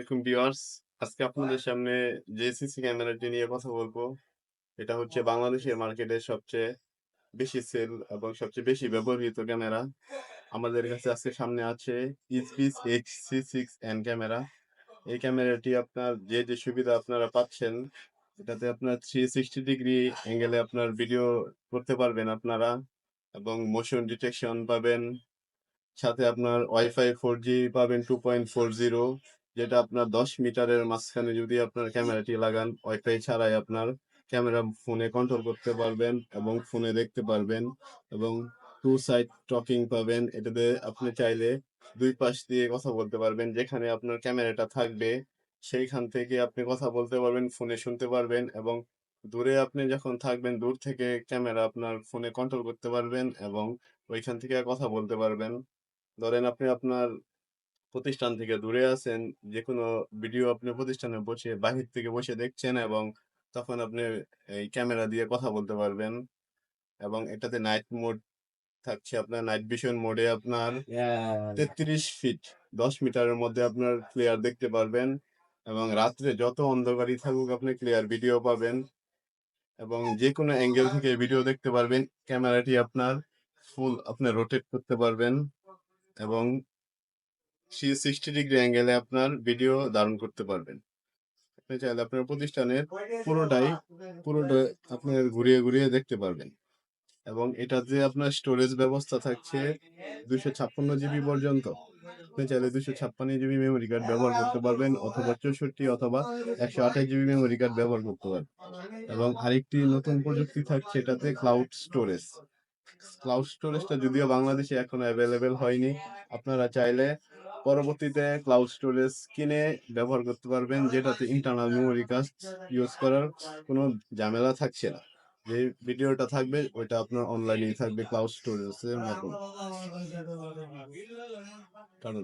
আলাইকুম ভিউয়ার্স। আজকে আপনাদের সামনে যে সিসি ক্যামেরাটি নিয়ে কথা বলবো, এটা হচ্ছে বাংলাদেশের মার্কেটে সবচেয়ে বেশি সেল এবং সবচেয়ে বেশি ব্যবহৃত ক্যামেরা। আমাদের কাছে আজকে সামনে আছে ইসপিস HC6N ক্যামেরা। এই ক্যামেরাটি আপনার যে সুবিধা আপনারা পাচ্ছেন, এটাতে আপনার 360 ডিগ্রি অ্যাঙ্গেলে আপনার ভিডিও করতে পারবেন আপনারা এবং মোশন ডিটেকশন পাবেন। সাথে আপনার ওয়াইফাই 4G পাবেন 2.40, যেটা আপনার 10 মিটারের মাঝখানে যদি আপনার ক্যামেরাটি লাগান, ওয়াইফাই ছাড়াই আপনার ক্যামেরা ফোনে কন্ট্রোল করতে পারবেন এবং ফোনে দেখতে পারবেন এবং টু সাইড টকিং পাবেন। এটাতে আপনি চাইলে দুই পাশ দিয়ে কথা বলতে পারবেন। যেখানে আপনার ক্যামেরাটা থাকবে সেইখান থেকে আপনি কথা বলতে পারবেন, ফোনে শুনতে পারবেন এবং দূরে আপনি যখন থাকবেন দূর থেকে ক্যামেরা আপনার ফোনে কন্ট্রোল করতে পারবেন এবং ওইখান থেকে কথা বলতে পারবেন। ধরেন আপনি আপনার প্রতিষ্ঠান থেকে দূরে আছেন, যেকোনো ভিডিও আপনি প্রতিষ্ঠানে বসে বাহির থেকে বসে দেখছেন এবং তখন আপনি এই ক্যামেরা দিয়ে কথা বলতে পারবেন এবং এটাতে নাইট মোড থাকছে, আপনার নাইট ভিশন মোডে আপনার 33 ফিট 10 মিটারের মধ্যে আপনার ক্লিয়ার দেখতে পারবেন এবং রাত্রে যত অন্ধকারই থাকুক আপনি ক্লিয়ার ভিডিও পাবেন এবং যে কোনো অ্যাঙ্গেল থেকে ভিডিও দেখতে পারবেন। ক্যামেরাটি আপনার ফুল আপনি রোটেট করতে পারবেন এবং 360 ডিগ্রি অ্যাঙ্গেলে আপনার ভিডিও ধারণ করতে পারবেন। আপনি চাইলে আপনার প্রতিষ্ঠানের পুরোটাই পুরোটা আপনার ঘুরিয়ে ঘুরিয়ে দেখতে পারবেন এবং এটাতে আপনার স্টোরেজ ব্যবস্থা থাকছে 256 জিবি পর্যন্ত। আপনি চাইলে 256 জিবি মেমোরি কার্ড ব্যবহার করতে পারবেন অথবা 64 অথবা 128 জিবি মেমোরি কার্ড ব্যবহার করতে পারবেন এবং আরেকটি নতুন প্রযুক্তি থাকছে এটাতে ক্লাউড স্টোরেজ। ক্লাউড স্টোরেজটা যদিও বাংলাদেশে এখনো অ্যাভেলেবেল হয়নি, আপনারা চাইলে পরবর্তীতে ক্লাউড স্টোরেজ কিনে ব্যবহার করতে পারবেন, যেটাতে ইন্টারনাল মেমোরি কার্ড ইউজ করার কোনো ঝামেলা থাকছে না। যে ভিডিওটা থাকবে ওইটা আপনার অনলাইনেই থাকবে ক্লাউড স্টোরেজের মাধ্যমে। কারণ